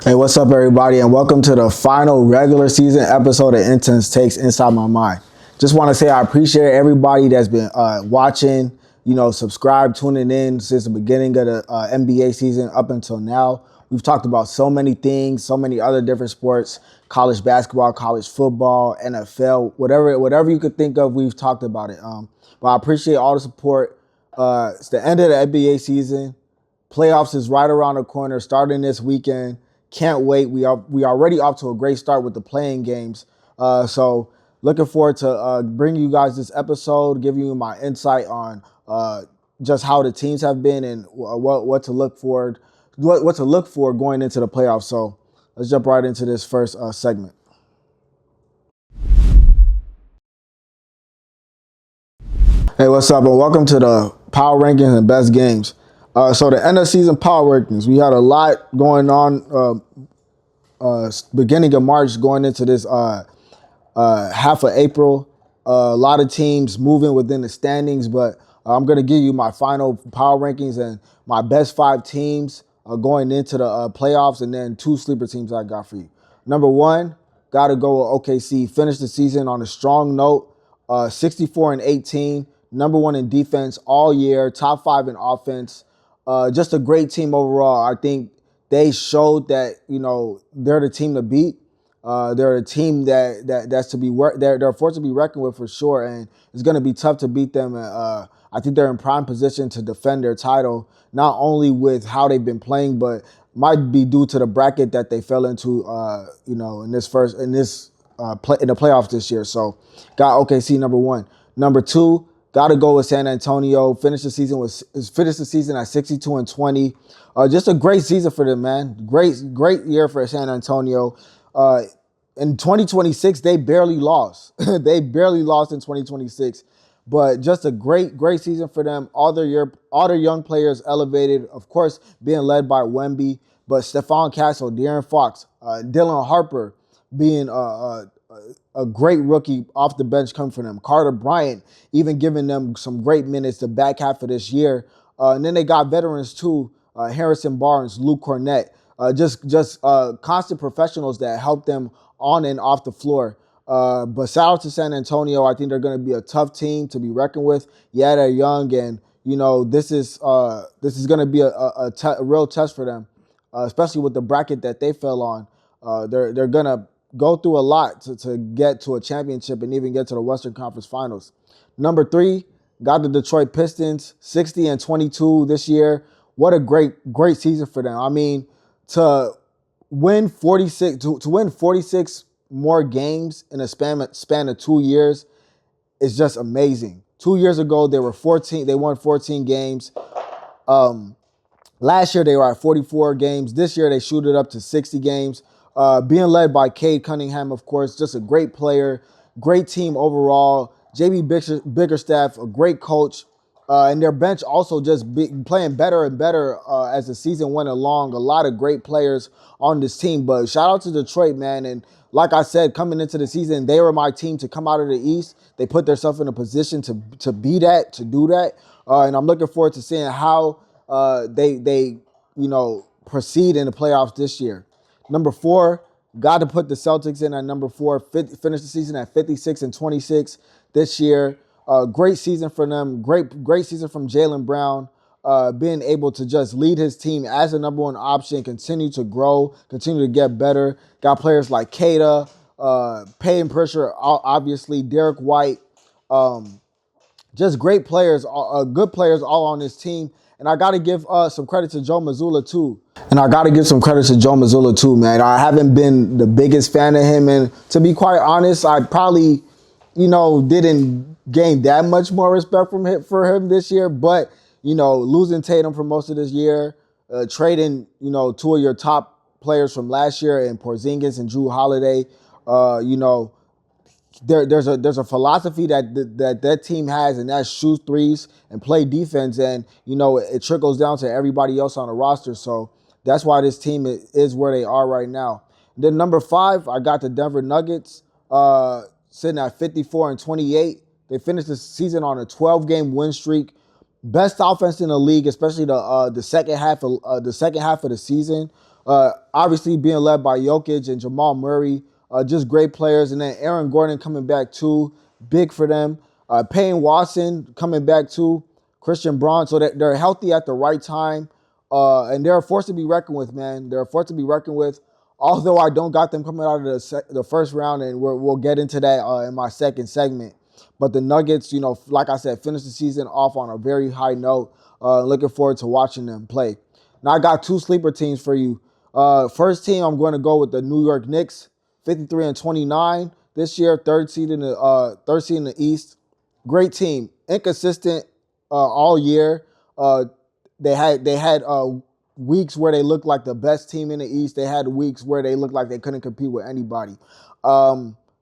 Hey, what's up, everybody, and welcome to the final regular season episode of Intense Takes Inside My Mind. Just want to say I appreciate everybody that's been watching, subscribe, tuning in since the beginning of the NBA season up until now. We've talked about so many things, so many other different sports, college basketball, college football, NFL, whatever you could think of, we've talked about it. But I appreciate all the support. It's the end of the NBA season. Playoffs is right around the corner, starting this weekend. Can't wait. We already off to a great start with the playing games. So looking forward to bringing you guys this episode, giving you my insight on just how the teams have been and what to look for, what to look for going into the playoffs. So let's jump right into this first segment. Hey, what's up, and welcome to the Power Rankings and Best Games. So the end of season power rankings, we had a lot going on beginning of March going into this half of April. A lot of teams moving within the standings, but I'm going to give you my final power rankings and my best 5 teams going into the playoffs, and then 2 sleeper teams I got for you. Number 1, got to go with OKC. Finished the season on a strong note, 64-18, number 1 in defense all year, top 5 in offense. Just a great team overall. I think they showed that, they're the team to beat. They're a team that's to be they're a force to be reckoned with for sure, and it's going to be tough to beat them. I think they're in prime position to defend their title, not only with how they've been playing, but might be due to the bracket that they fell into, in the playoffs this year. So, got OKC number 1. Number 2. Got to go with San Antonio. Finished the season at 62-20. Just a great season for them, man. Great year for San Antonio. In 2026, they barely lost. They barely lost in 2026, but just a great season for them. All their young players elevated, of course, being led by Wemby, but Stephon Castle, De'Aaron Fox, Dylan Harper being a great rookie off the bench coming from them. Carter Bryant even giving them some great minutes the back half of this year. And then they got veterans too, Harrison Barnes, Luke Cornett, just constant professionals that help them on and off the floor. But shout out to San Antonio. I think they're going to be a tough team to be reckoned with. Yeah, they're young, and this is going to be a real test for them, especially with the bracket that they fell on. They're going to go through a lot to get to a championship and even get to the Western Conference Finals. Number 3, got the Detroit Pistons, 60-22 this year. What a great season for them. I mean, to win 46 more games in a span of 2 years is just amazing. 2 years ago, they won 14 games. Last year, they were at 44 games. This year, they shoot it up to 60 games. Being led by Cade Cunningham, of course, just a great player, great team overall. JB Bickerstaff, a great coach, and their bench also just playing better and better as the season went along. A lot of great players on this team, but shout out to Detroit, man. And like I said, coming into the season, they were my team to come out of the East. They put themselves in a position to be that, to do that, and I'm looking forward to seeing how they proceed in the playoffs this year. Number 4, got to put the Celtics in at number 4. Finished the season at 56-26 this year. Great season for them. Great season from Jaylen Brown. Being able to just lead his team as the number 1 option, continue to grow, continue to get better. Got players like Kata, Payton Pritchard, obviously, Derek White. Just great players, good players all on this team. And I got to give some credit to Joe Mazzulla, too. Man. I haven't been the biggest fan of him. And to be quite honest, I probably, didn't gain that much more respect for him this year. But, losing Tatum for most of this year, trading, 2 of your top players from last year in Porzingis and Jrue Holiday, there's a philosophy that team has, and that's shoot threes and play defense, and it trickles down to everybody else on the roster. So that's why this team is where they are right now. Then number 5, I got the Denver Nuggets, sitting at 54-28. They finished the season on a 12-game win streak. Best offense in the league, especially the second half of the season. Obviously being led by Jokic and Jamal Murray, just great players. And then Aaron Gordon coming back too, big for them. Payne Watson coming back too, Christian Braun. So that they're healthy at the right time. And they're a force to be reckoned with, man. They're a force to be reckoned with. Although I don't got them coming out of the first round, and we'll get into that in my second segment. But the Nuggets, like I said, finished the season off on a very high note. Looking forward to watching them play. Now I got two sleeper teams for you. First team, I'm going to go with the New York Knicks, 53-29 this year, third seed in the East. Great team, inconsistent all year. They had weeks where they looked like the best team in the East. They had weeks where they looked like they couldn't compete with anybody.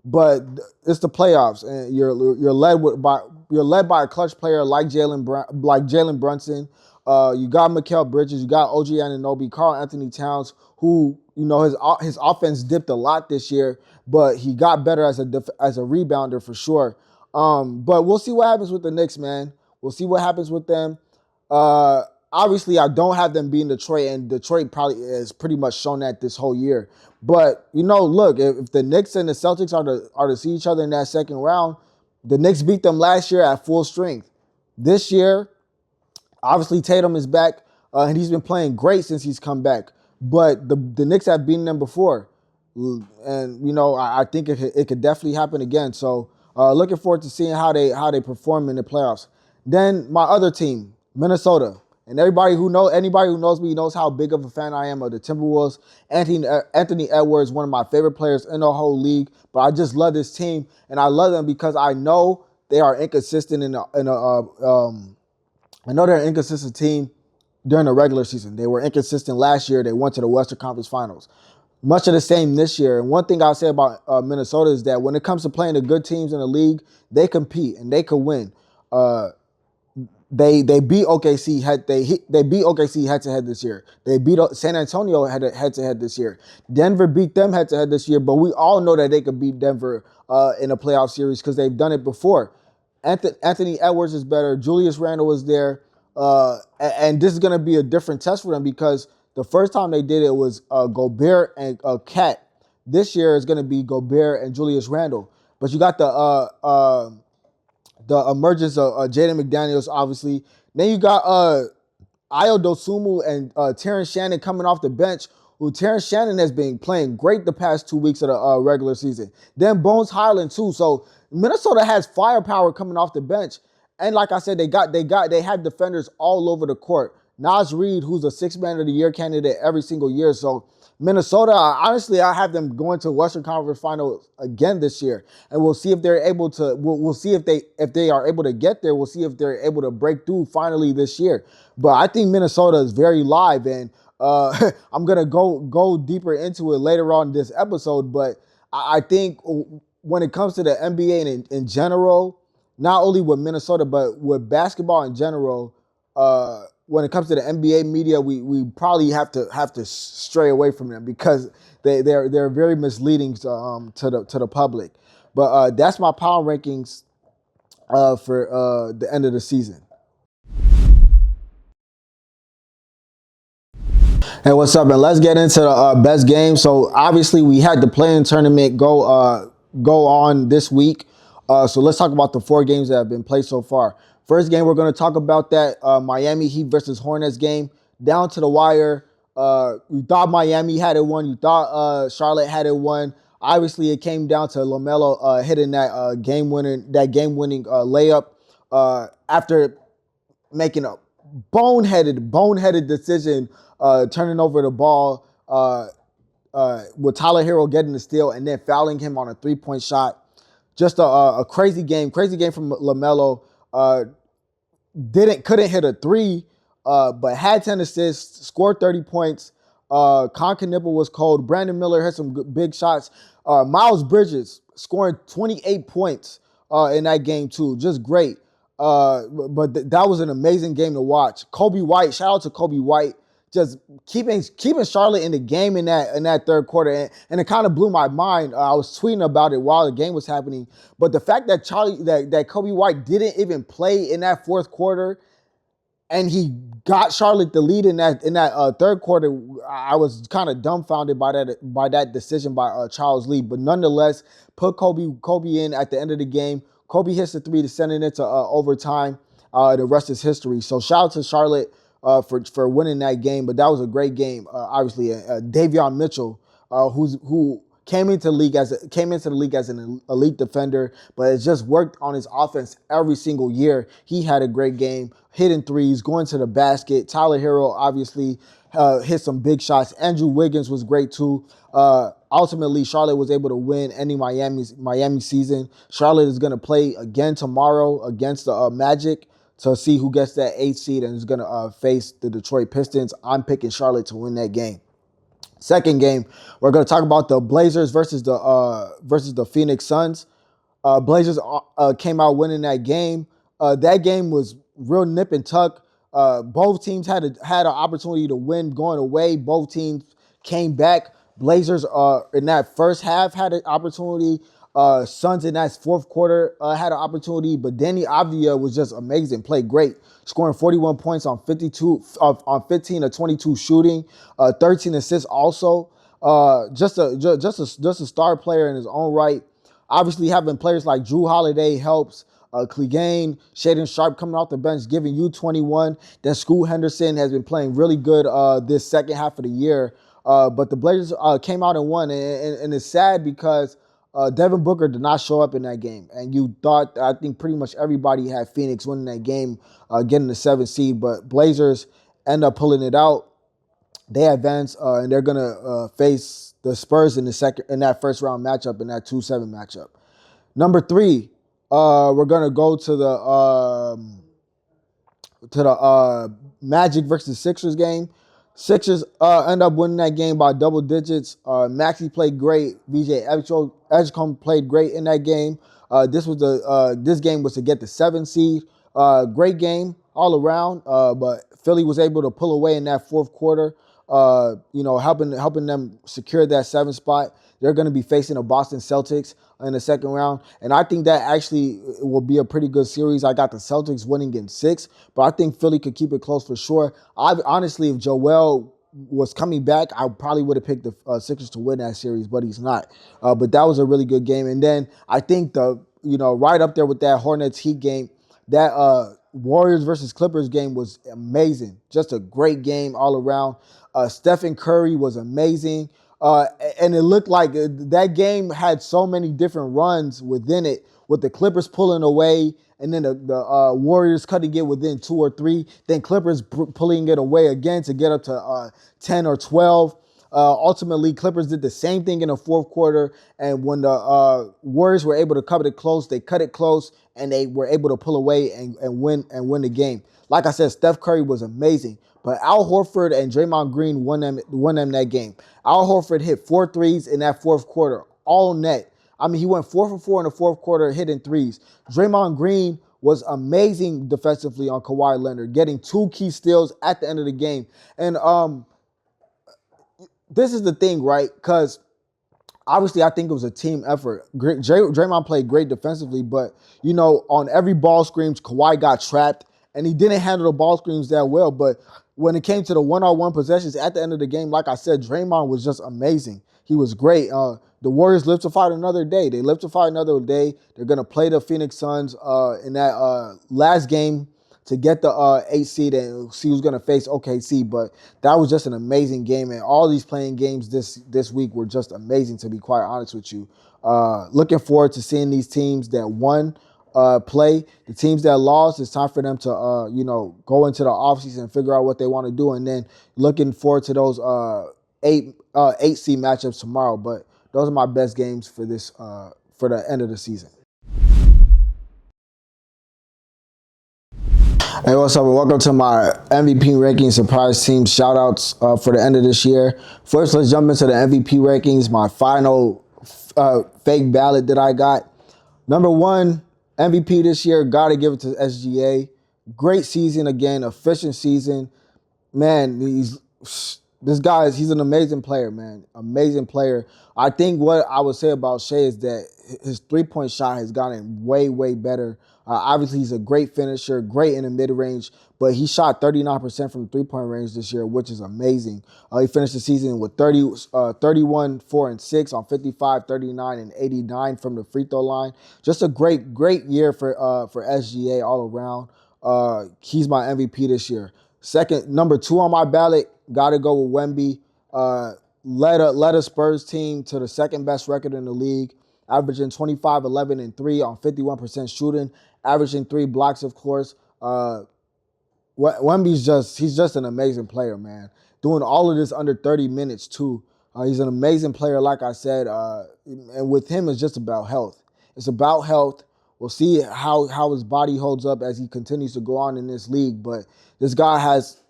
But it's the playoffs, and you're led by a clutch player like Jalen Brunson. You got Mikal Bridges, you got OG Anunoby, Karl Anthony Towns, who his offense dipped a lot this year, but he got better as a rebounder for sure. But we'll see what happens with the Knicks, man. We'll see what happens with them. Obviously, I don't have them beating Detroit, and Detroit probably has pretty much shown that this whole year. But, look, if the Knicks and the Celtics are to see each other in that second round, the Knicks beat them last year at full strength. This year, obviously Tatum is back, and he's been playing great since he's come back. But the Knicks have beaten them before. And, I think it could definitely happen again. So, looking forward to seeing how they perform in the playoffs. Then my other team, Minnesota. And anybody who knows me knows how big of a fan I am of the Timberwolves. Anthony Edwards, one of my favorite players in the whole league. But I just love this team, and I love them because I know they are inconsistent I know they're an inconsistent team during the regular season. They were inconsistent last year. They went to the Western Conference Finals. Much of the same this year. And one thing I'll say about Minnesota is that when it comes to playing the good teams in the league, they compete and they can win. They beat OKC they beat OKC head to head this year. They beat San Antonio head to head this year. Denver beat them head to head this year, but we all know that they could beat Denver in a playoff series because they've done it before. Anthony Edwards is better. Julius Randle is there, and this is going to be a different test for them because the first time they did it was Gobert and Cat. This year is going to be Gobert and Julius Randle. But you got the emergence of Jaden McDaniels, obviously. Then you got Ayo Dosunmu and Terrence Shannon coming off the bench, who Terrence Shannon has been playing great the past 2 weeks of the regular season. Then Bones Highland too. So Minnesota has firepower coming off the bench. And like I said, they had defenders all over the court. Naz Reid, who's a Sixth Man of the Year candidate every single year. So Minnesota, honestly, I have them going to Western Conference Finals again this year, and we'll see if they're able to. We'll see if they are able to get there. We'll see if they're able to break through finally this year. But I think Minnesota is very live, and I'm gonna go deeper into it later on in this episode. But I think when it comes to the NBA and in general, not only with Minnesota but with basketball in general, when it comes to the NBA media, we probably have to stray away from them because they're very misleading to the public. But that's my power rankings for the end of the season. Hey, what's up, man? Let's get into the best game. So obviously we had the play-in tournament go on this week. So let's talk about the 4 games that have been played so far. First game, we're going to talk about that Miami Heat versus Hornets game. Down to the wire. You thought Miami had it won. You thought Charlotte had it won. Obviously, it came down to LaMelo hitting that game-winning layup after making a boneheaded decision, turning over the ball with Tyler Hero getting the steal and then fouling him on a 3-point shot. Just a crazy game from LaMelo. Couldn't hit a 3, but had 10 assists, scored 30 points. Concanible was cold. Brandon Miller had some big shots. Miles Bridges scoring 28 points in that game too. Just great. But that was an amazing game to watch. Kobe White, shout out to Kobe White, just keeping Charlotte in the game in that third quarter, and it kind of blew my mind. I was tweeting about it while the game was happening, but the fact that that Kobe White didn't even play in that fourth quarter, and he got Charlotte the lead in that third quarter. I was kind of dumbfounded by that decision by Charles Lee, but nonetheless, put Kobe in at the end of the game. Kobe hits the three to send it into overtime. The rest is history. So shout out to Charlotte for winning that game. But that was a great game. Obviously, Davion Mitchell, who came into the league as an elite defender, but has just worked on his offense every single year. He had a great game, hitting threes, going to the basket. Tyler Hero obviously hit some big shots. Andrew Wiggins was great too. Ultimately, Charlotte was able to win, ending Miami season. Charlotte is going to play again tomorrow against the Magic to see who gets that 8th seed and is going to face the Detroit Pistons. I'm picking Charlotte to win that game. Second game, we're going to talk about the Blazers versus the Phoenix Suns. Blazers came out winning that game. That game was real nip and tuck. Both teams had an opportunity to win going away. Both teams came back. Blazers in that first half had an opportunity. Suns in that fourth quarter had an opportunity, but Danny Avdija was just amazing, played great, scoring 41 points on 15 of 22 shooting, 13 assists also. Just a star player in his own right. Obviously, having players like Drew Holiday helps. Clegane, Shaden Sharp coming off the bench, giving you 21. Then Scoot Henderson has been playing really good this second half of the year. But the Blazers came out and won, and it's sad because Devin Booker did not show up in that game. And I think pretty much everybody had Phoenix winning that game, getting the 7th seed. But Blazers end up pulling it out. They advance, and they're going to face the Spurs in that first round matchup, in that 2-7 matchup. Number 3, we're going to go to the Magic versus Sixers game. Sixers end up winning that game by double digits. Maxey played great. VJ Edgecombe played great in that game. This game was to get the 7th seed. Great game all around. But Philly was able to pull away in that fourth quarter. Helping them secure that 7th spot. They're going to be facing the Boston Celtics in the second round. And I think that actually will be a pretty good series. I got the Celtics winning in 6, but I think Philly could keep it close for sure. Honestly, if Joel was coming back, I probably would have picked the Sixers to win that series, but he's not. But that was a really good game. And then I think right up there with that Hornets Heat game, that Warriors versus Clippers game was amazing. Just a great game all around. Stephen Curry was amazing. And it looked like that game had so many different runs within it, with the Clippers pulling away and then the Warriors cutting it within 2 or 3, then Clippers pulling it away again to get up to 10 or 12. Ultimately, Clippers did the same thing in the fourth quarter, and when the Warriors were able to cut it close, they cut it close, and they were able to pull away and win the game. Like I said, Steph Curry was amazing, but Al Horford and Draymond Green won them that game. Al Horford hit 4 threes in that fourth quarter, all net. I mean, he went 4 for 4 in the fourth quarter, hitting threes. Draymond Green was amazing defensively on Kawhi Leonard, getting 2 key steals at the end of the game. And this is the thing, right? Because obviously, I think it was a team effort. Draymond played great defensively, but, on every ball screens, Kawhi got trapped, and he didn't handle the ball screens that well. But when it came to the one-on-one possessions at the end of the game, like I said, Draymond was just amazing. He was great. The Warriors live to fight another day. They live to fight another day. They're going to play the Phoenix Suns in that last game to get the 8th seed and see who's going to face OKC. But that was just an amazing game. And all these playing games this week were just amazing, to be quite honest with you. Looking forward to seeing these teams that won play. The teams that lost, it's time for them to, go into the offseason and figure out what they want to do. And then looking forward to those 8 seed matchups tomorrow. But those are my best games for the end of the season. Hey, what's up? Welcome to my MVP ranking surprise team shoutouts for the end of this year. First, let's jump into the MVP rankings, my final fake ballot that I got. Number 1, MVP this year, got to give it to SGA. Great season again, efficient season. Man, this guy he's an amazing player, man. Amazing player. I think what I would say about Shea is that his 3-point shot has gotten way, way better. Obviously, he's a great finisher, great in the mid range, but he shot 39% from the 3-point range this year, which is amazing. He finished the season with 31, 4, and 6 on 55, 39, and 89 from the free throw line. Just a great, great year for SGA all around. He's my MVP this year. Second, number 2 on my ballot, got to go with Wemby. Led a Spurs team to the second best record in the league, averaging 25, 11, and 3 on 51% shooting, averaging 3 blocks, of course. Wemby's he's just an amazing player, man. Doing all of this under 30 minutes, too. He's an amazing player, like I said. And with him, it's just about health. It's about health. We'll see how his body holds up as he continues to go on in this league. But this guy has,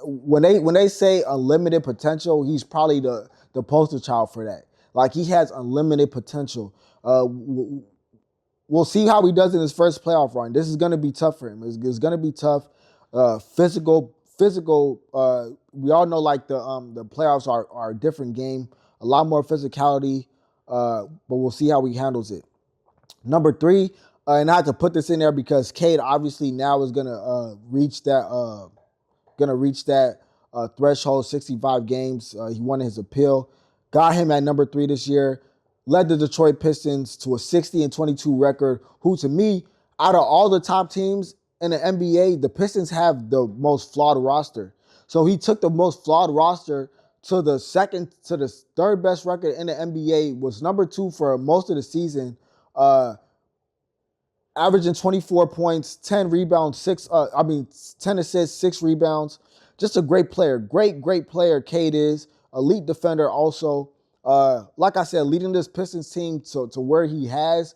when they say unlimited potential, he's probably the poster child for that. Like, he has unlimited potential. We'll see how he does in his first playoff run. This is going to be tough for him. It's going to be tough. Physical. We all know, like, the playoffs are a different game, a lot more physicality. But we'll see how he handles it. Number 3, and I had to put this in there because Cade obviously now is gonna reach that threshold, 65 games. He won his appeal, got him at number 3 this year. Led the Detroit Pistons to a 60-22 record. Who, to me, out of all the top teams in the NBA, the Pistons have the most flawed roster. So he took the most flawed roster to the third best record in the NBA. Was number 2 for most of the season. Averaging 24 points, 10 rebounds, 10 assists, 6 rebounds. Just a great player. Great player, Cade is. Elite defender also. Like I said, leading this Pistons team to where he has.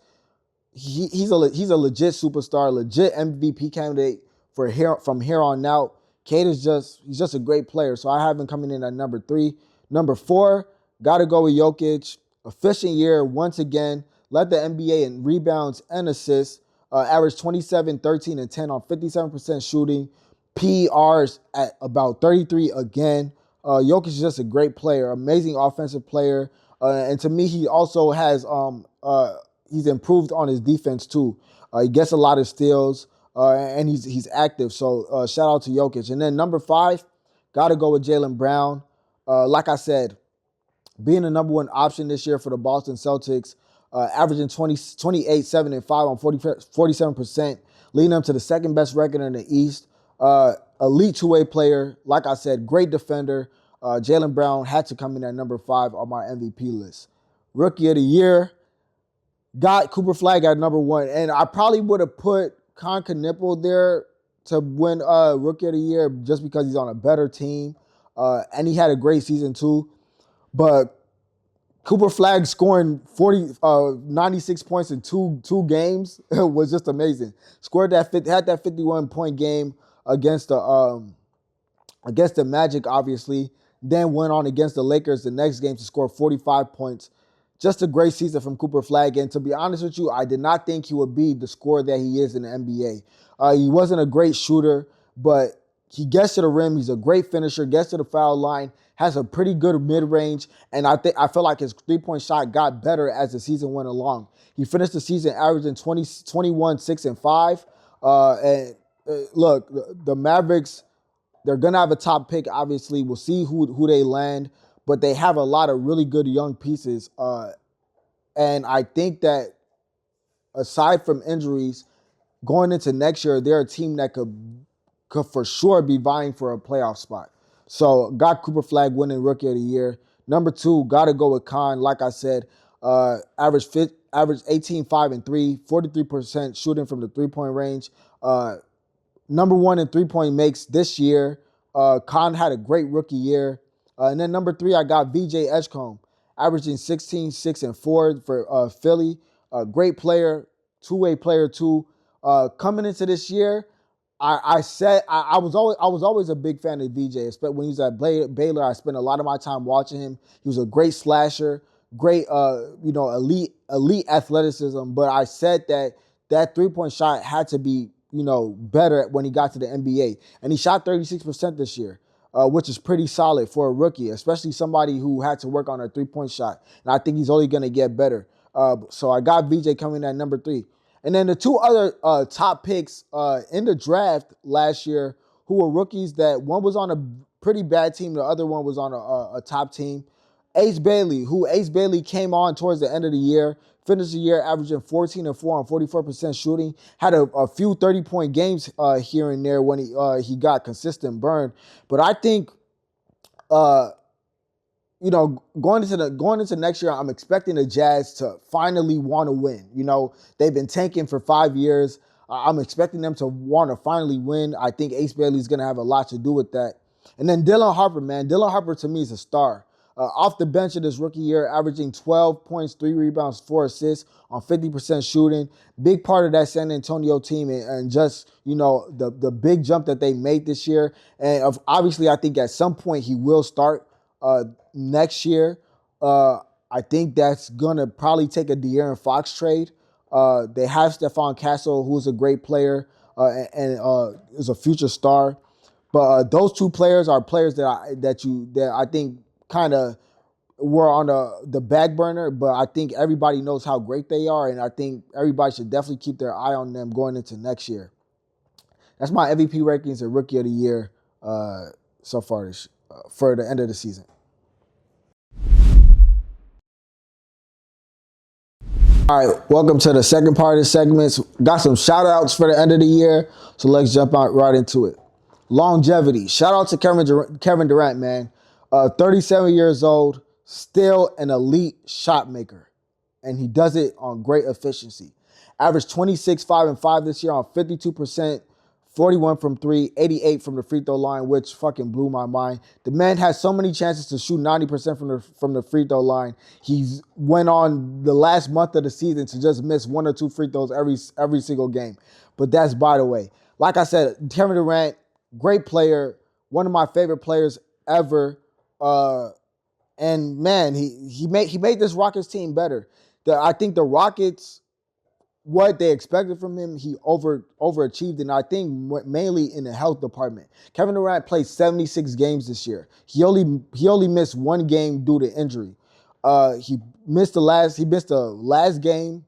He's a legit superstar, legit MVP candidate from here on out. Cade he's just a great player. So I have him coming in at number 3. Number 4, got to go with Jokic. Efficient year once again. Led the NBA in rebounds and assists. Averaged 27, 13, and 10 on 57% shooting. PRs at about 33 again. Jokic is just a great player, amazing offensive player. And to me, he also has he's improved on his defense too. He gets a lot of steals, and he's active. So shout out to Jokic. And then number 5, got to go with Jaylen Brown. Like I said, being the number 1 option this year for the Boston Celtics. Averaging 28, 7, and 5 on 47%, leading them to the second best record in the East. Elite two-way player. Like I said, great defender. Jaylen Brown had to come in at number 5 on my MVP list. Rookie of the year, got Cooper Flag at number 1. And I probably would have put Con Knipple there to win Rookie of the Year just because he's on a better team. And he had a great season too. But Cooper Flag scoring 96 points in two games was just amazing. Had that 51-point game against the Magic, obviously. Then went on against the Lakers the next game to score 45 points. Just a great season from Cooper Flag. And to be honest with you, I did not think he would be the scorer that he is in the NBA. He wasn't a great shooter, but he gets to the rim. He's a great finisher, gets to the foul line, has a pretty good mid-range, and I feel like his three-point shot got better as the season went along. He finished the season averaging 21, 6, and 5. Look, the Mavericks, they're going to have a top pick, obviously. We'll see who they land, but they have a lot of really good young pieces. And I think that aside from injuries, going into next year, they're a team that could for sure be vying for a playoff spot. So got Cooper Flag winning Rookie of the Year. Number 2, got to go with Khan. Like I said, average 18, 5, and 3, 43% shooting from the three-point range. Number 1 in three-point makes this year. Khan had a great rookie year. And then number 3, I got VJ Edgecombe, averaging 16, 6, and 4 for Philly. Great player, two-way player too. Coming into this year, I was always a big fan of VJ. Especially when he was at Baylor, I spent a lot of my time watching him. He was a great slasher, great elite athleticism. But I said that three-point shot had to be better when he got to the NBA, and he shot 36% this year. which is pretty solid for a rookie, especially somebody who had to work on a three-point shot. And I think he's only going to get better. So I got VJ coming at number 3. And then the two other top picks in the draft last year who were rookies that one was on a pretty bad team, the other one was on a top team. Ace Bailey came on towards the end of the year, finished the year averaging 14 and 4 on 44% shooting, had a few 30-point games here and there when he got consistent burn. But I think going into next year, I'm expecting the Jazz to finally want to win. They've been tanking for 5 years. I'm expecting them to want to finally win. I think Ace Bailey's going to have a lot to do with that. And then Dylan Harper, man. Dylan Harper, to me, is a star. Off the bench of this rookie year, averaging 12 points, 3 rebounds, 4 assists on 50% shooting. Big part of that San Antonio team and just, the big jump that they made this year. And obviously, I think at some point he will start next year. I think that's going to probably take a De'Aaron Fox trade. They have Stephon Castle, who's a great player and is a future star. But those two players are players that I think kind of were on the back burner, but I think everybody knows how great they are, and I think everybody should definitely keep their eye on them going into next year. That's my MVP rankings and Rookie of the Year so far for the end of the season. All right, welcome to the second part of the segments. Got some shout-outs for the end of the year, so let's jump right into it. Longevity. Shout out to Kevin Durant, man. 37 years old, still an elite shot maker, and he does it on great efficiency. Averaged 26, 5, and 5 this year on 52%, 41 from 3, 88 from the free throw line, which fucking blew my mind. The man has so many chances to shoot 90% from the free throw line. He's went on the last month of the season to just miss 1 or 2 free throws every single game. But that's by the way. Like I said, Kevin Durant, great player, one of my favorite players ever. And man, he made this Rockets team better. I think the Rockets, what they expected from him, he overachieved, and I think mainly in the health department. Kevin Durant played 76 games this year. He only missed 1 game due to injury. He missed the last game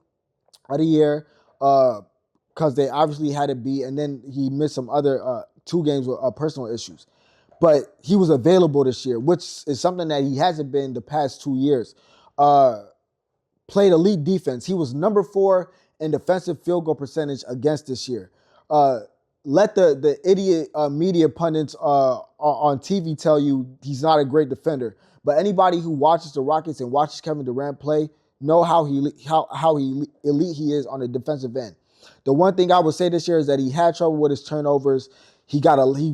of the year because they obviously had to be, and then he missed some other 2 games with personal issues. But he was available this year, which is something that he hasn't been the past 2 years. Played elite defense. He was number 4 in defensive field goal percentage against this year. Let the idiot media pundits on TV tell you he's not a great defender. But anybody who watches the Rockets and watches Kevin Durant play know how elite he is on the defensive end. The one thing I would say this year is that he had trouble with his turnovers. He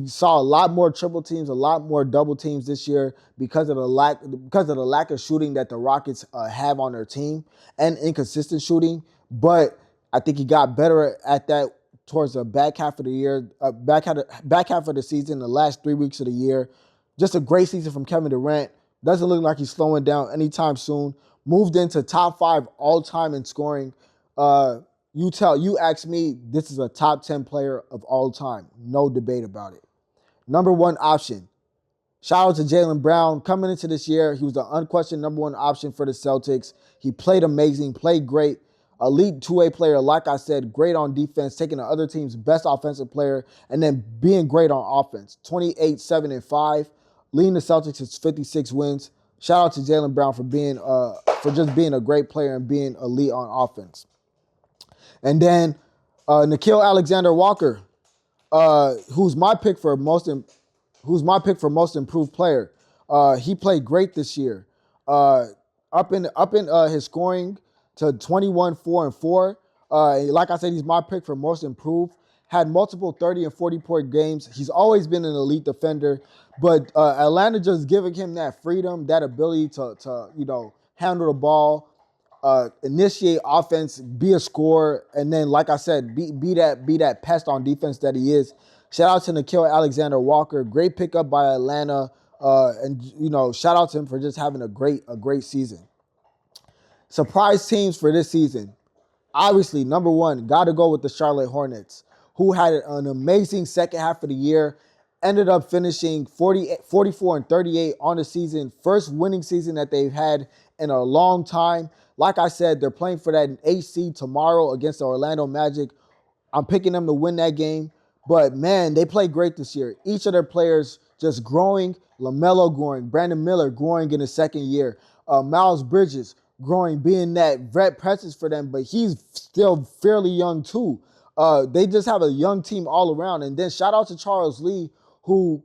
saw a lot more triple teams, a lot more double teams this year because of the lack of shooting that the Rockets have on their team and inconsistent shooting. But I think he got better at that towards the back half of the year, back half of the season, the last 3 weeks of the year. Just a great season from Kevin Durant. Doesn't look like he's slowing down anytime soon. Moved into top 5 all time in scoring. You ask me, this is a top 10 player of all time. No debate about it. Number 1 option. Shout out to Jaylen Brown. Coming into this year, he was the unquestioned number 1 option for the Celtics. He played amazing, played great. Elite two-way player, like I said, great on defense, taking the other team's best offensive player, and then being great on offense. 28, 7, and 5. Leading the Celtics to 56 wins. Shout out to Jaylen Brown for just being a great player and being elite on offense. And then Nickeil Alexander-Walker, who's my pick for most improved player. He played great this year. Up in his scoring to 21, 4, and 4. Like I said, he's my pick for most improved. Had multiple 30 and 40-point games. He's always been an elite defender, but Atlanta just giving him that freedom, that ability to handle the ball, initiate offense, be a scorer, and then, like I said, be that pest on defense that he is. Shout out to Nickeil Alexander-Walker, great pickup by Atlanta, and shout out to him for just having a great season. Surprise teams for this season. Obviously, number 1, got to go with the Charlotte Hornets, who had an amazing second half of the year, ended up finishing 44 and 38 on the season. First winning season that they've had in a long time. Like I said, they're playing for that 8th seed tomorrow against the Orlando Magic. I'm picking them to win that game. But, man, they played great this year. Each of their players just growing. LaMelo growing. Brandon Miller growing in his second year. Miles Bridges growing, being that vet presence for them, but he's still fairly young too. They just have a young team all around. And then shout out to Charles Lee, who,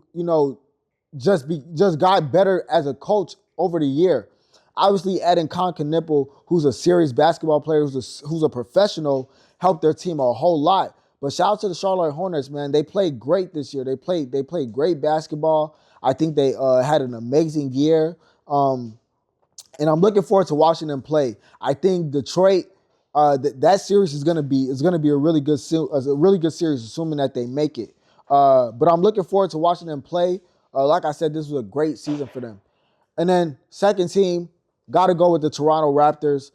just got better as a coach over the year. Obviously, adding Concacaf, who's a serious basketball player, who's a professional, helped their team a whole lot. But shout out to the Charlotte Hornets, man. They played great this year. They played great basketball. I think they had an amazing year. And I'm looking forward to watching them play. I think Detroit, that series is gonna be a really good series, assuming that they make it. But I'm looking forward to watching them play. Like I said, this was a great season for them. And then second team, got to go with the Toronto Raptors.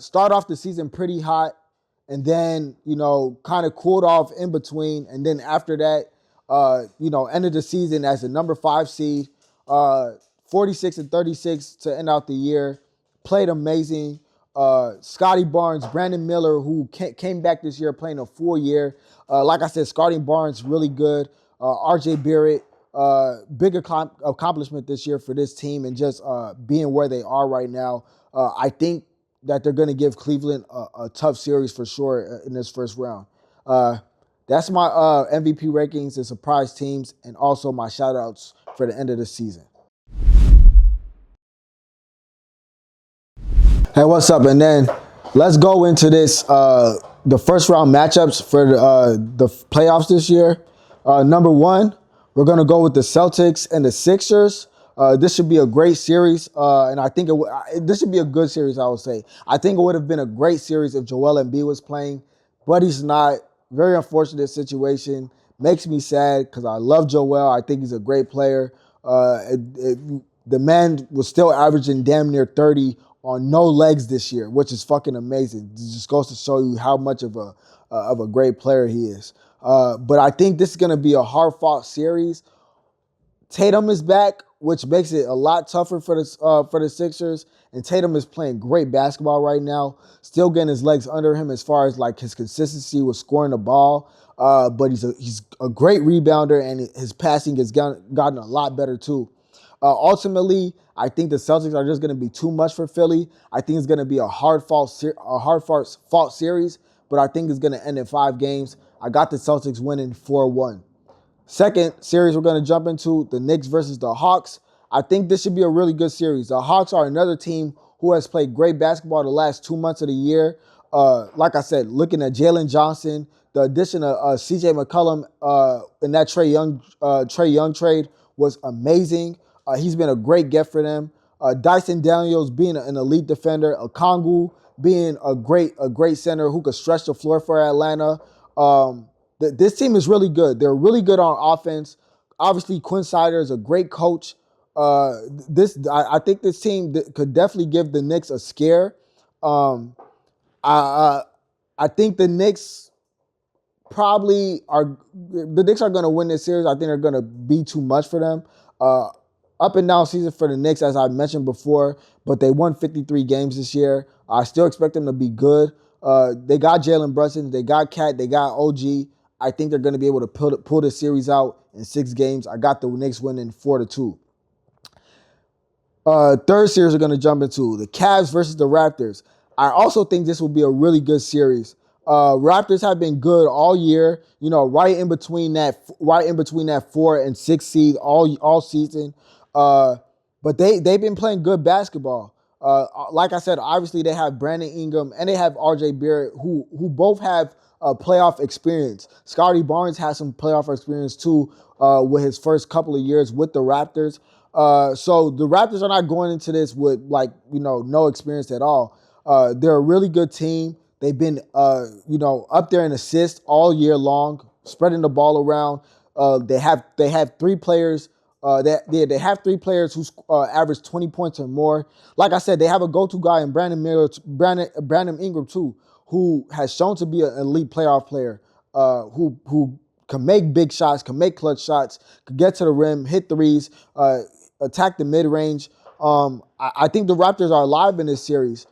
Start off the season pretty hot, and then kind of cooled off in between, and then after that, ended the season as the number 5 seed. 46 and 36 to end out the year. Played amazing. Scotty Barnes, Brandon Miller, who came back this year playing a full year. Like I said, Scotty Barnes, really good. RJ Barrett, big accomplishment this year for this team, and just being where they are right now. I think that they're going to give Cleveland a tough series for sure in this first round. That's my MVP rankings and surprise teams, and also my shout-outs for the end of the season. Hey, what's up? And then let's go into this, the first round matchups for the playoffs this year. Number 1, we're going to go with the Celtics and the Sixers. This should be a great series, and I think this should be a good series, I would say. I think it would have been a great series if Joel Embiid was playing, but he's not. Very unfortunate situation. Makes me sad because I love Joel. I think he's a great player. The man was still averaging damn near 30 on no legs this year, which is fucking amazing. It just goes to show you how much of a great player he is. But I think this is going to be a hard-fought series. Tatum is back, which makes it a lot tougher for the Sixers. And Tatum is playing great basketball right now. Still getting his legs under him as far as like his consistency with scoring the ball. But he's a great rebounder, and his passing has gotten a lot better too. Ultimately, I think the Celtics are just going to be too much for Philly. I think it's going to be a hard-fought series, but I think it's going to end in 5 games. I got the Celtics winning 4-1. Second series we're going to jump into, the Knicks versus the Hawks. I think this should be a really good series. The Hawks are another team who has played great basketball the last 2 months of the year. Like I said, looking at Jalen Johnson, the addition of C.J. McCollum in that Trae Young trade was amazing. He's been a great get for them. Dyson Daniels being an elite defender. Okongwu being a great center who could stretch the floor for Atlanta. This team is really good. They're really good on offense. Obviously, Quinn Snyder is a great coach. I think this team could definitely give the Knicks a scare. I think the Knicks are going to win this series. I think they're going to be too much for them. Up and down season for the Knicks, as I mentioned before, but they won 53 games this year. I still expect them to be good. They got Jalen Brunson, they got Cat, they got OG. I think they're going to be able to pull the series out in 6 games. I got the Knicks winning 4-2. Third series we're going to jump into, the Cavs versus the Raptors. I also think this will be a really good series. Raptors have been good all year, right in between that 4 and 6 seed all season. But they've been playing good basketball. Like I said, obviously they have Brandon Ingram and they have RJ Barrett, who both have playoff experience. Scotty Barnes has some playoff experience too, with his first couple of years with the Raptors. So the Raptors are not going into this with no experience at all. They're a really good team. They've been up there in assists all year long, spreading the ball around. They have 3 players. They have 3 players who average 20 points or more. Like I said, they have a go-to guy in Brandon Ingram too, who has shown to be an elite playoff player. Who can make big shots, can make clutch shots, can get to the rim, hit threes, attack the mid-range. I think the Raptors are alive in this series.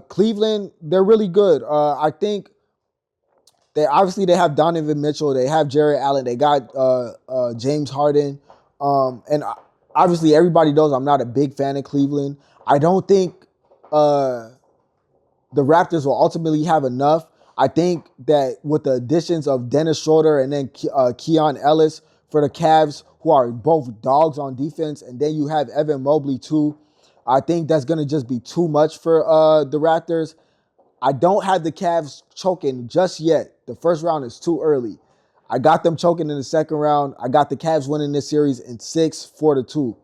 Cleveland, they're really good. I think they have Donovan Mitchell, they have Jared Allen, they got James Harden, and obviously everybody knows I'm not a big fan of Cleveland. I don't think the Raptors will ultimately have enough. I think that with the additions of Dennis Schroeder and then Keon Ellis for the Cavs, who are both dogs on defense, and then you have Evan Mobley too, I think that's going to just be too much for the Raptors. I don't have the Cavs choking just yet. The first round is too early. I got them choking in the second round. I got the Cavs winning this series in 6-4-2.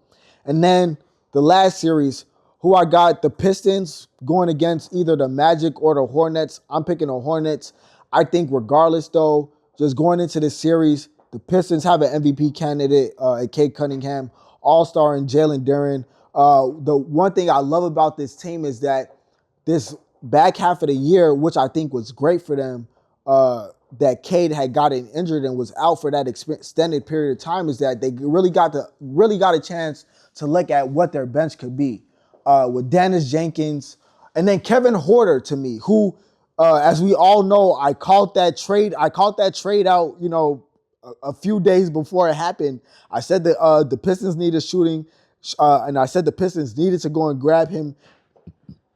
And then the last series, who I got, the Pistons going against either the Magic or the Hornets. I'm picking the Hornets. I think regardless, though, just going into this series, the Pistons have an MVP candidate, Cade Cunningham, all-star in Jalen Duren. The one thing I love about this team is that this back half of the year, which I think was great for them, that Cade had gotten injured and was out for that extended period of time, is that they really got a chance to look at what their bench could be. With Dennis Jenkins, and then Kevin Huerter, to me, who, as we all know, I called that trade out, a few days before it happened. I said that the Pistons needed shooting, and I said the Pistons needed to go and grab him.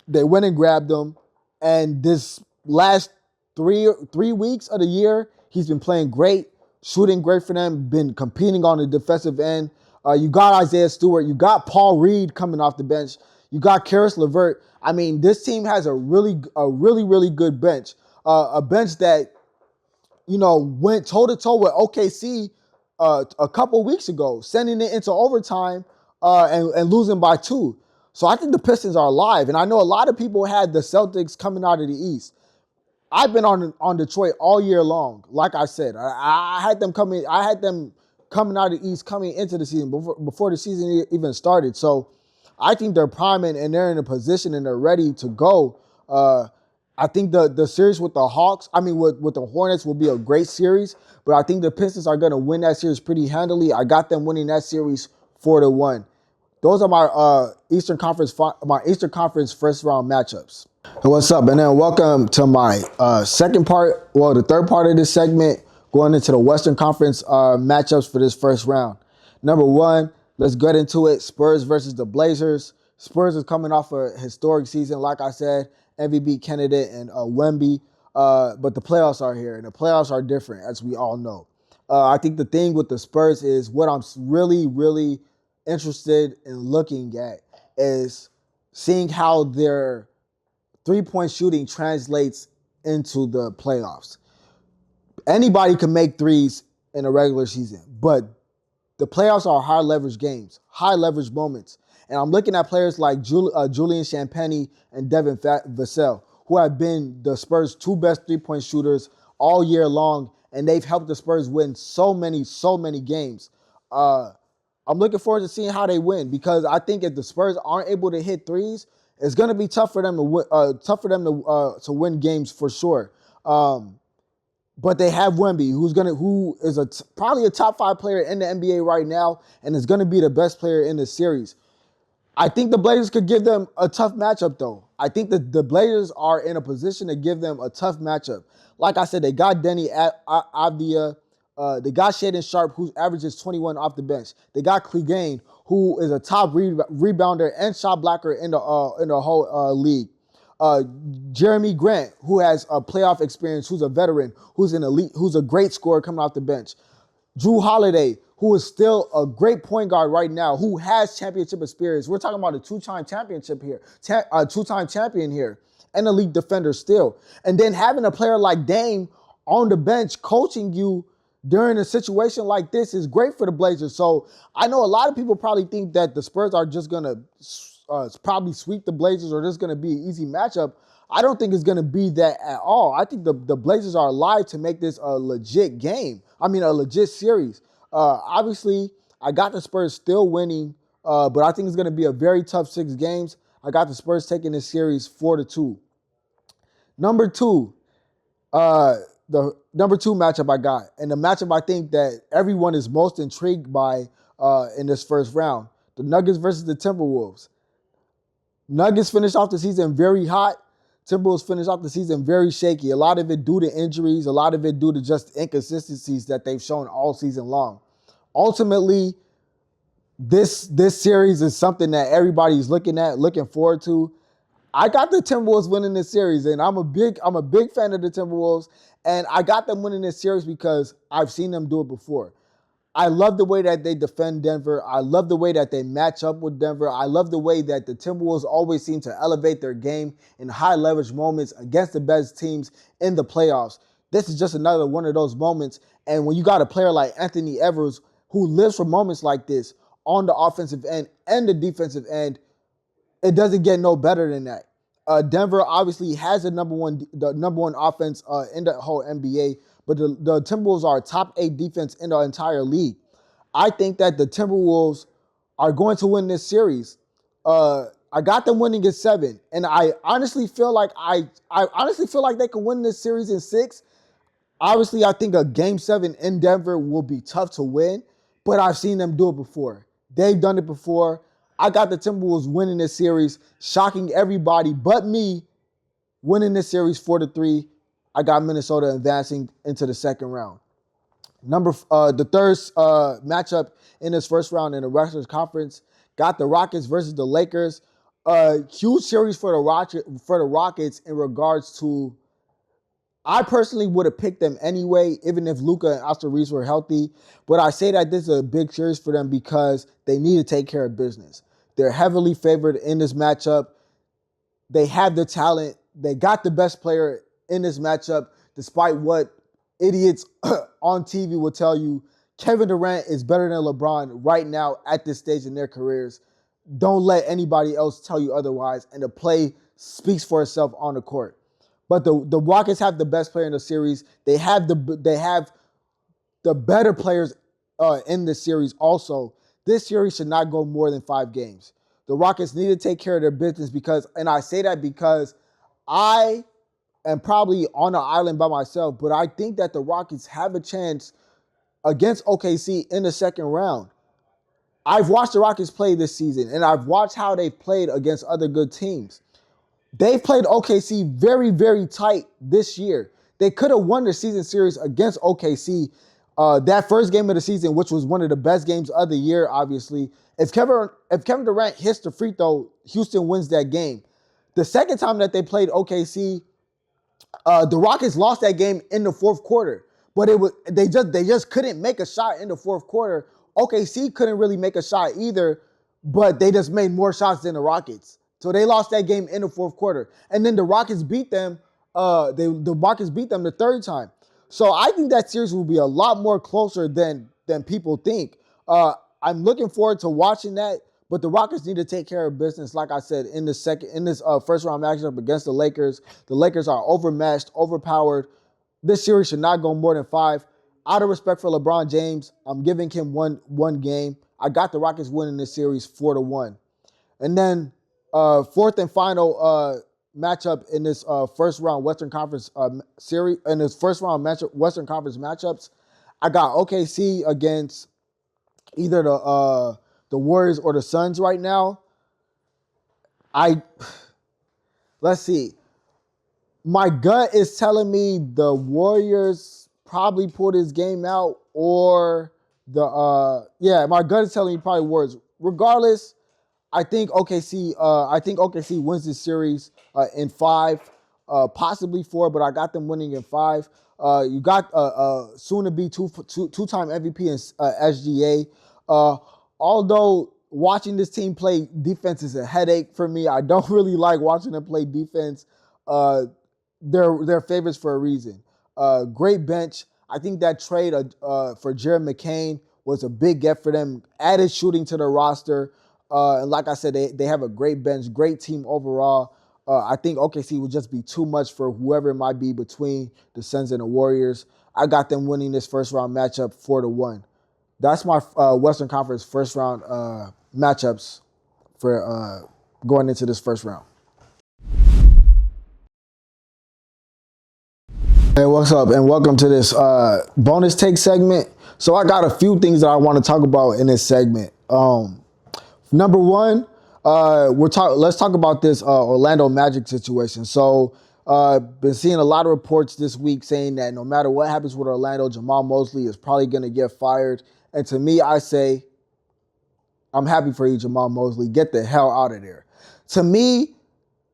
They went and grabbed him, and this last three weeks of the year, he's been playing great, shooting great for them, been competing on the defensive end. You got Isaiah Stewart, you got Paul Reed coming off the bench. You got Karis LeVert. I mean, this team has a really good bench. A bench that, went toe-to-toe with OKC a couple weeks ago, sending it into overtime and losing by 2. So I think the Pistons are alive. And I know a lot of people had the Celtics coming out of the East. I've been on Detroit all year long. Like I said, I had them coming out of the East coming into the season before the season even started. So I think they're priming and they're in a position and they're ready to go. I think the series with the Hawks, with the Hornets will be a great series, but I think the Pistons are going to win that series pretty handily. I got them winning that series 4-1. Those are my Eastern Conference first round matchups. Hey, what's up? And then welcome to my the third part of this segment, going into the Western Conference matchups for this first round. Number 1, let's get into it. Spurs versus the Blazers. Spurs is coming off a historic season, like I said, MVP candidate and Wemby. But the playoffs are here, and the playoffs are different, as we all know. I think the thing with the Spurs is what I'm really interested in looking at is seeing how their three-point shooting translates into the playoffs. Anybody can make threes in a regular season, but the playoffs are high leverage games, high leverage moments. And I'm looking at players like Julian Champagnie and Devin Vassell, who have been the Spurs' 2 best three-point shooters all year long, and they've helped the Spurs win so many games. I'm looking forward to seeing how they win, because I think if the Spurs aren't able to hit threes, it's going to be tough for them to win games for sure. But they have Wemby, who is probably a top 5 player in the NBA right now, and is going to be the best player in the series. I think the Blazers could give them a tough matchup, though. I think that the Blazers are in a position to give them a tough matchup. Like I said, they got Denny Avdia. They got Shaedon Sharpe, who averages 21 off the bench. They got Clegane, who is a top rebounder and shot blocker in the whole league. Jeremy Grant, who has a playoff experience, who's a veteran, who's an elite, who's a great scorer coming off the bench. Drew Holiday, who is still a great point guard right now, who has championship experience. We're talking about a two-time champion here, and elite defender still. And then having a player like Dame on the bench coaching you during a situation like this is great for the Blazers. So I know a lot of people probably think that the Spurs are just going to probably sweep the Blazers, or this is going to be an easy matchup. I don't think it's going to be that at all. I think the Blazers are alive to make this a legit game. A legit series. Obviously, I got the Spurs still winning, but I think it's going to be a very tough 6 games. I got the Spurs taking this series 4-2. Number 2, the number 2 matchup I got, and the matchup I think that everyone is most intrigued by in this first round, the Nuggets versus the Timberwolves. Nuggets finished off the season very hot. Timberwolves finished off the season very shaky. A lot of it due to injuries, a lot of it due to just inconsistencies that they've shown all season long. Ultimately, this series is something that everybody's looking forward to. I got the Timberwolves winning this series, and I'm a big fan of the Timberwolves, and I got them winning this series because I've seen them do it before. I love the way that they defend Denver. I love the way that they match up with Denver. I love the way that the Timberwolves always seem to elevate their game in high leverage moments against the best teams in the playoffs. This is just another one of those moments. And when you got a player like Anthony Edwards who lives for moments like this on the offensive end and the defensive end, it doesn't get no better than that. Denver obviously has the number one offense in the whole NBA, but the Timberwolves are a top 8 defense in the entire league. I think that the Timberwolves are going to win this series. I got them winning in 7, and I honestly feel like they can win this series in 6. Obviously, I think a Game 7 in Denver will be tough to win, but I've seen them do it before. They've done it before. I got the Timberwolves winning this series, shocking everybody but me, winning this series 4-3. I got Minnesota advancing into the second round. The third matchup in this first round in the Western Conference got the Rockets versus the Lakers. Huge series for the Rockets in regards to, I personally would have picked them anyway, even if Luka and Austin Reeves were healthy. But I say that this is a big series for them because they need to take care of business. They're heavily favored in this matchup. They have the talent. They got the best player in this matchup, despite what idiots on TV will tell you. Kevin Durant is better than LeBron right now at this stage in their careers. Don't let anybody else tell you otherwise, and the play speaks for itself on the court. But the Rockets have the best player in the series. They have the better players in the series also. This series should not go more than 5 games. The Rockets need to take care of their business because, and I say that because I am probably on an island by myself, but I think that the Rockets have a chance against OKC in the second round. I've watched the Rockets play this season, and I've watched how they've played against other good teams. They've played OKC very, very tight this year. They could have won the season series against OKC. That first game of the season, which was one of the best games of the year, obviously. If Kevin Durant hits the free throw, Houston wins that game. The second time that they played OKC, the Rockets lost that game in the fourth quarter. But they just couldn't make a shot in the fourth quarter. OKC couldn't really make a shot either, but they just made more shots than the Rockets. So they lost that game in the fourth quarter. And then the Rockets beat them. The Rockets beat them the third time. So I think that series will be a lot more closer than people think. I'm looking forward to watching that, but the Rockets need to take care of business. Like I said, in this first round matchup against the Lakers are overmatched, overpowered. This series should not go more than 5. Out of respect for LeBron James, I'm giving him one game. I got the Rockets winning this series 4-1. And then fourth and final matchup in this first round Western Conference series, in this first round matchup, Western Conference matchups, I got OKC against either the Warriors or the Suns right now. Let's see. My gut is telling me the Warriors probably pull this game out, or my gut is telling me probably Warriors. Regardless, I think OKC wins this series in 5, possibly 4, but I got them winning in 5. You got soon to be two-time MVP in SGA. Although watching this team play defense is a headache for me. I don't really like watching them play defense. They're favorites for a reason. Great bench. I think that trade for Jared McCain was a big get for them. Added shooting to the roster. And like I said, they have a great bench, great team overall. I think OKC would just be too much for whoever it might be between the Suns and the Warriors. I got them winning this first round matchup 4-1. That's my Western Conference first round matchups for going into this first round. Hey, what's up? And welcome to this bonus take segment. So I got a few things that I want to talk about in this segment. Number one, let's talk about this Orlando Magic situation. So been seeing a lot of reports this week saying that no matter what happens with Orlando, Jamal Mosley is probably going to get fired. And to me, I say, I'm happy for you, Jamal Mosley. Get the hell out of there. To me,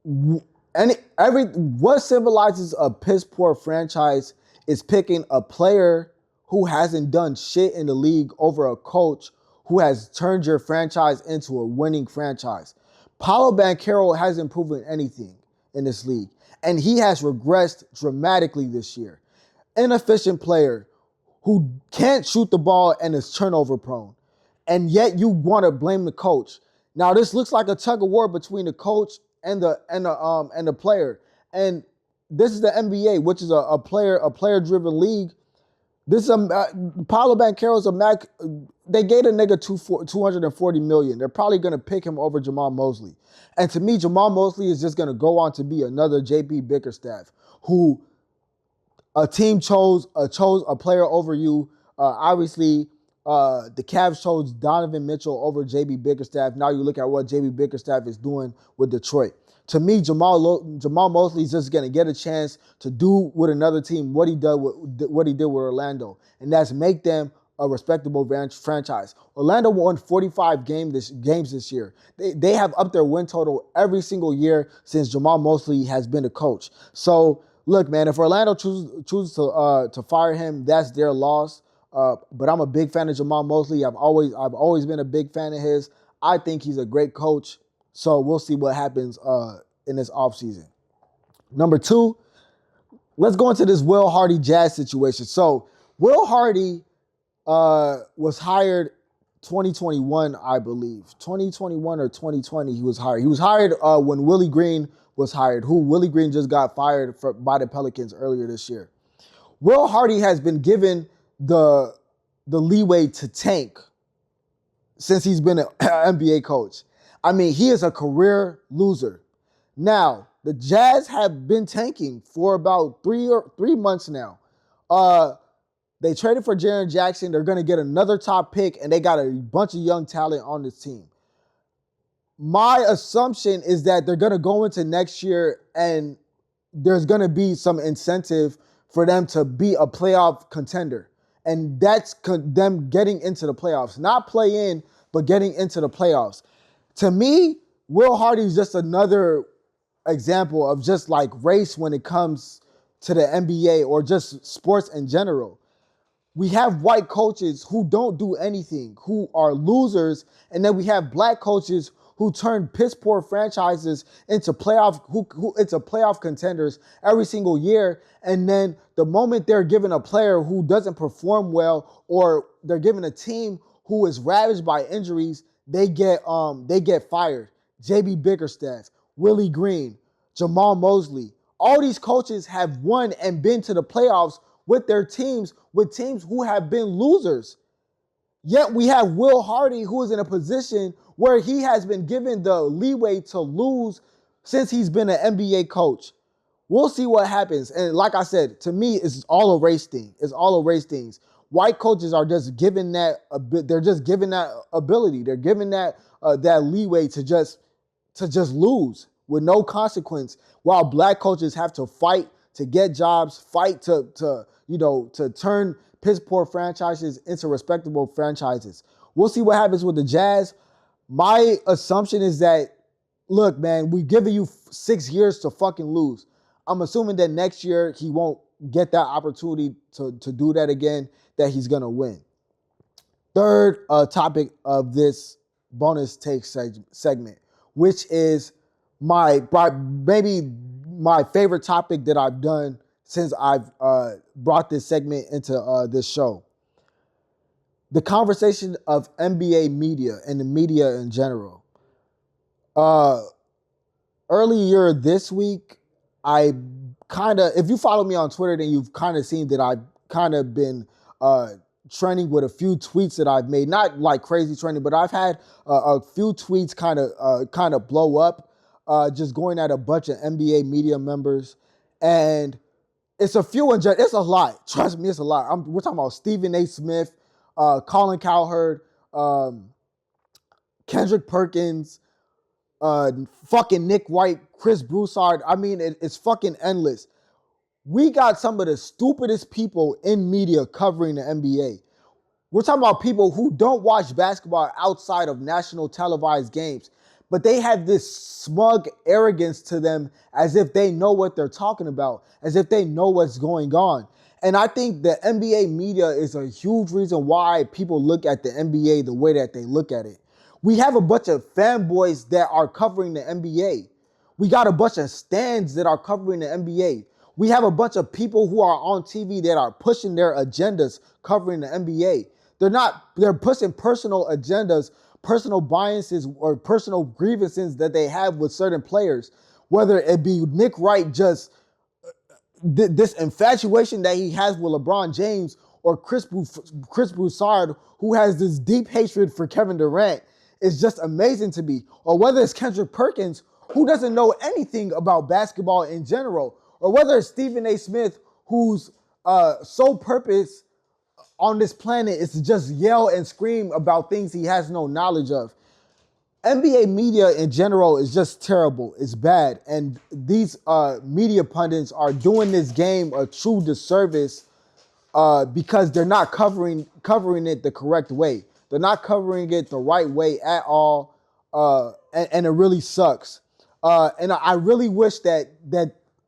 what symbolizes a piss poor franchise is picking a player who hasn't done shit in the league over a coach who has turned your franchise into a winning franchise. Paolo Banchero hasn't proven anything in this league, and he has regressed dramatically this year. Inefficient player who can't shoot the ball and is turnover prone, and yet you want to blame the coach. Now this looks like a tug of war between the coach and the player, and this is the NBA, which is a player driven league. This is Paolo Banchero's a Mac. They gave a nigga $240 million. They're probably gonna pick him over Jamal Mosley, and to me, Jamal Mosley is just gonna go on to be another JB Bickerstaff, who a team chose a player over you. Obviously, the Cavs chose Donovan Mitchell over JB Bickerstaff. Now you look at what JB Bickerstaff is doing with Detroit. To me, Jamal Mosley is just going to get a chance to do with another team what he did with Orlando, and that's make them a respectable franchise. Orlando won 45 games this year. They have upped their win total every single year since Jamal Mosley has been a coach. So look, man, if Orlando chooses to fire him, that's their loss. But I'm a big fan of Jamal Mosley. I've always been a big fan of his. I think he's a great coach. So we'll see what happens in this offseason. Number two, let's go into this Will Hardy Jazz situation. So Will Hardy was hired 2021, I believe. 2021 or 2020 he was hired. He was hired when Willie Green was hired, who Willie Green just got fired by the Pelicans earlier this year. Will Hardy has been given the leeway to tank since he's been an NBA coach. I mean, he is a career loser. Now, the Jazz have been tanking for about 3 months now. They traded for Jaren Jackson. They're going to get another top pick, and they got a bunch of young talent on this team. My assumption is that they're going to go into next year, and there's going to be some incentive for them to be a playoff contender. And that's them getting into the playoffs. Not play in, but getting into the playoffs. To me, Will Hardy is just another example of just like race when it comes to the NBA or just sports in general. We have white coaches who don't do anything, who are losers, and then we have black coaches who turn piss poor franchises into playoff contenders every single year. And then the moment they're given a player who doesn't perform well, or they're given a team who is ravaged by injuries, they get fired. JB Bickerstaff, Willie Green, Jamal Mosley. All these coaches have won and been to the playoffs with their teams, with teams who have been losers. Yet we have Will Hardy, who is in a position where he has been given the leeway to lose since he's been an NBA coach. We'll see what happens. And like I said, to me, it's all a race thing. It's all a race things. White coaches are just given that they're just given that ability. They're given that leeway to just lose with no consequence, while black coaches have to fight to get jobs, fight to turn piss poor franchises into respectable franchises. We'll see what happens with the Jazz. My assumption is that, look, man, we've given you 6 years to fucking lose. I'm assuming that next year he won't get that opportunity to do that again, that he's going to win. Third topic of this bonus take segment, which is maybe my favorite topic that I've done since I've brought this segment into this show. The conversation of NBA media and the media in general. Earlier this week, if you follow me on Twitter, then you've kind of seen that I've kind of been trending with a few tweets that I've made. Not like crazy trending, but I've had a few tweets kind of blow up, just going at a bunch of NBA media members. And It's a few and it's a lot. Trust me, it's a lot. We're talking about Stephen A. Smith, Colin Cowherd, Kendrick Perkins, fucking Nick White, Chris Broussard. I mean, it's fucking endless. We got some of the stupidest people in media covering the NBA. We're talking about people who don't watch basketball outside of national televised games, but they have this smug arrogance to them as if they know what they're talking about, as if they know what's going on. And I think the NBA media is a huge reason why people look at the NBA the way that they look at it. We have a bunch of fanboys that are covering the NBA. We got a bunch of stands that are covering the NBA. We have a bunch of people who are on TV that are pushing their agendas covering the NBA. They're pushing personal agendas, personal biases, or personal grievances that they have with certain players. Whether it be Nick Wright just this infatuation that he has with LeBron James, or Chris Broussard, who has this deep hatred for Kevin Durant, is just amazing to me. Or whether it's Kendrick Perkins, who doesn't know anything about basketball in general, or whether it's Stephen A. Smith, whose sole purpose on this planet is to just yell and scream about things he has no knowledge of. NBA media in general is just terrible. It's bad. And these media pundits are doing this game a true disservice because they're not covering it the correct way. They're not covering it the right way at all. And it really sucks. And I really wish that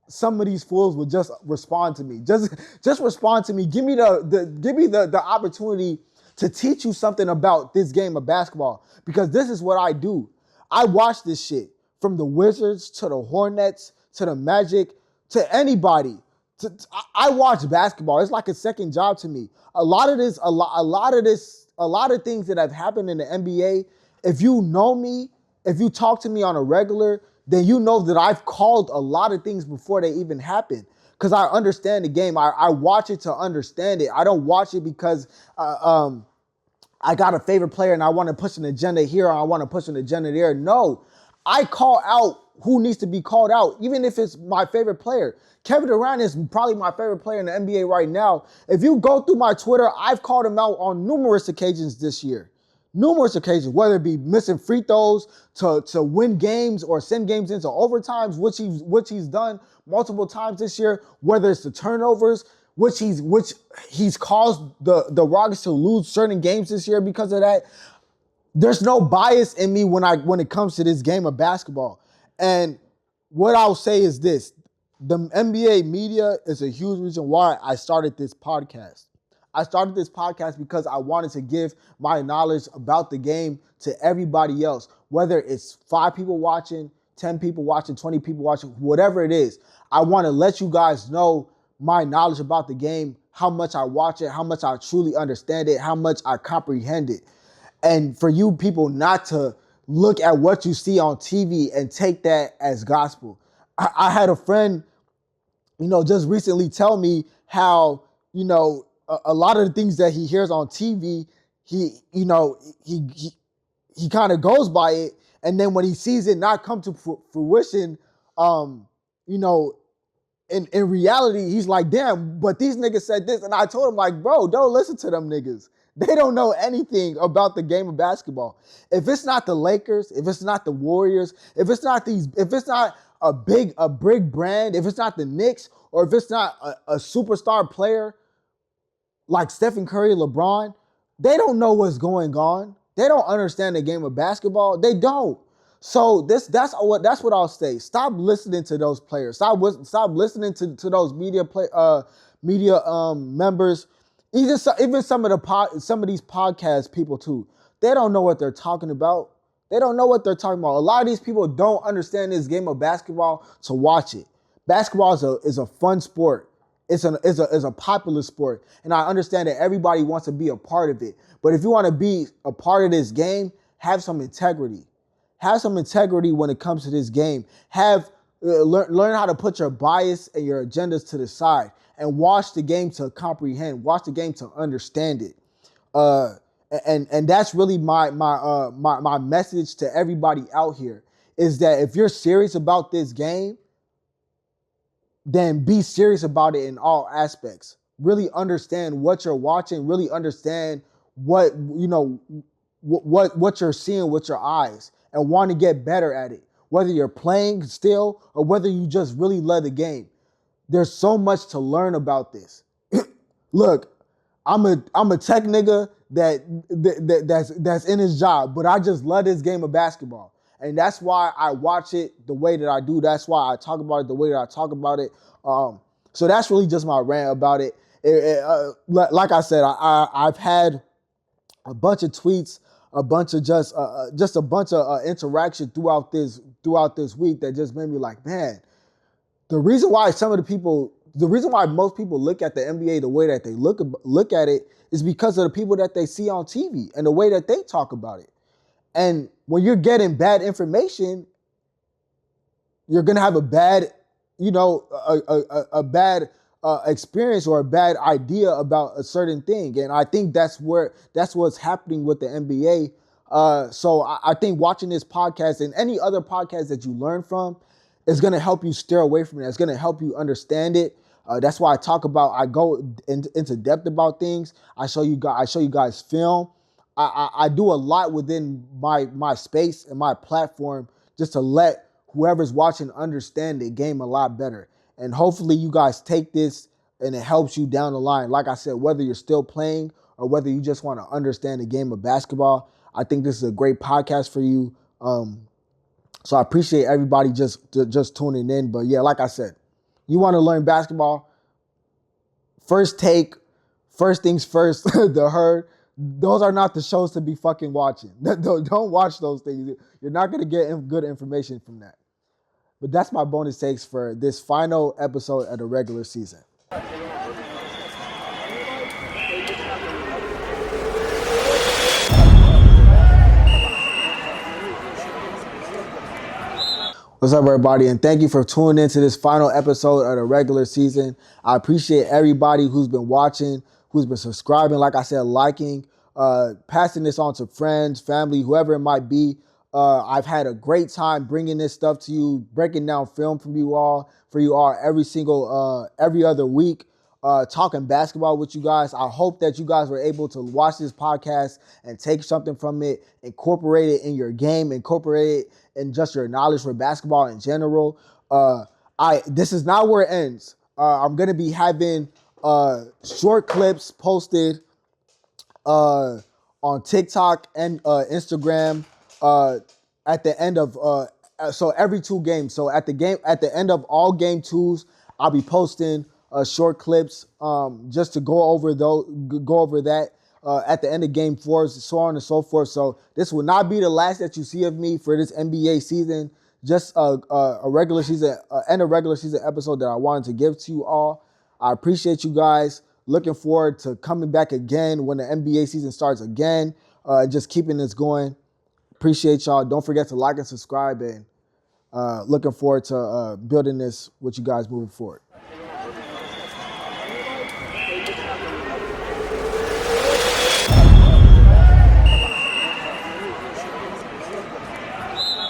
some of these fools would just respond to me. Just respond to me. Give me the opportunity to teach you something about this game of basketball, because this is what I do. I watch this shit from the Wizards to the Hornets to the Magic to anybody. I watch basketball. It's like a second job to me. A lot of things that have happened in the NBA, if you know me, if you talk to me on a regular, then you know that I've called a lot of things before they even happen, because I understand the game. I watch it to understand it. I don't watch it because I got a favorite player and I want to push an agenda here or I want to push an agenda there. No, I call out who needs to be called out, even if it's my favorite player. Kevin Durant is probably my favorite player in the NBA right now. If you go through my Twitter, I've called him out on numerous occasions this year. Numerous occasions, whether it be missing free throws to win games or send games into overtimes, which he's done multiple times this year, whether it's the turnovers, which he's caused the Rockets to lose certain games this year because of that. There's no bias in me when it comes to this game of basketball. And what I'll say is this: the NBA media is a huge reason why I started this podcast. I started this podcast because I wanted to give my knowledge about the game to everybody else, whether it's 5 people watching, 10 people watching, 20 people watching, whatever it is. I want to let you guys know my knowledge about the game, how much I watch it, how much I truly understand it, how much I comprehend it. And for you people not to look at what you see on TV and take that as gospel. I had a friend, just recently tell me how, a lot of the things that he hears on TV, he kind of goes by it. And then when he sees it not come to fruition, in reality, he's like, damn, but these niggas said this. And I told him, like, bro, don't listen to them niggas. They don't know anything about the game of basketball. If it's not the Lakers, if it's not the Warriors, if it's not a big brand, if it's not the Knicks, or if it's not a superstar player like Stephen Curry, LeBron, they don't know what's going on. They don't understand the game of basketball. They don't. So that's what I'll say. Stop listening to those players. Stop listening to those media members. Even some of these podcast people too. They don't know what they're talking about. They don't know what they're talking about. A lot of these people don't understand this game of basketball to watch it. Basketball is a fun sport. It's a popular sport, and I understand that everybody wants to be a part of it. But if you want to be a part of this game, have some integrity. Have some integrity when it comes to this game. Learn how to put your bias and your agendas to the side and watch the game to comprehend. Watch the game to understand it. And that's really my message to everybody out here, is that if you're serious about this game, then be serious about it in all aspects. Really understand what you're watching, really understand what what you're seeing with your eyes and want to get better at it. Whether you're playing still or whether you just really love the game. There's so much to learn about this. Look, I'm a tech nigga that's in his job, but I just love this game of basketball. And that's why I watch it the way that I do. That's why I talk about it the way that I talk about it. So that's really just my rant about it. Like I said, I've had a bunch of tweets, a bunch of just a bunch of interaction throughout this week that just made me like, man, the reason why most people look at the NBA the way that they look at it is because of the people that they see on TV and the way that they talk about it. And when you're getting bad information, you're gonna have a bad, a bad experience or a bad idea about a certain thing. And I think that's what's happening with the NBA. So I think watching this podcast and any other podcast that you learn from is going to help you steer away from it. It's going to help you understand it. That's why I go into depth about things. I show you guys film. I do a lot within my space and my platform just to let whoever's watching understand the game a lot better. And hopefully you guys take this and it helps you down the line. Like I said, whether you're still playing or whether you just want to understand the game of basketball, I think this is a great podcast for you. So I appreciate everybody just tuning in. But yeah, like I said, you want to learn basketball, first things first, the herd. Those are not the shows to be fucking watching. Don't watch those things. You're not going to get good information from that. But that's my bonus takes for this final episode of the regular season. What's up, everybody? And thank you for tuning into this final episode of the regular season. I appreciate everybody who's been watching, who's been subscribing, like I said, liking, passing this on to friends, family, whoever it might be. I've had a great time bringing this stuff to you, breaking down film for you all every other week, talking basketball with you guys. I hope that you guys were able to watch this podcast and take something from it, incorporate it in your game, incorporate it in just your knowledge for basketball in general. This is not where it ends. I'm gonna be having short clips posted on TikTok and Instagram at the end of so every 2 games. So at the end of all game 2s, I'll be posting short clips just to go over that at the end of game 4s, so on and so forth. So this will not be the last that you see of me for this NBA season. Just a regular season end of regular season episode that I wanted to give to you all. I appreciate you guys. Looking forward to coming back again when the NBA season starts again. Just keeping this going. Appreciate y'all. Don't forget to like and subscribe, and looking forward to building this with you guys moving forward.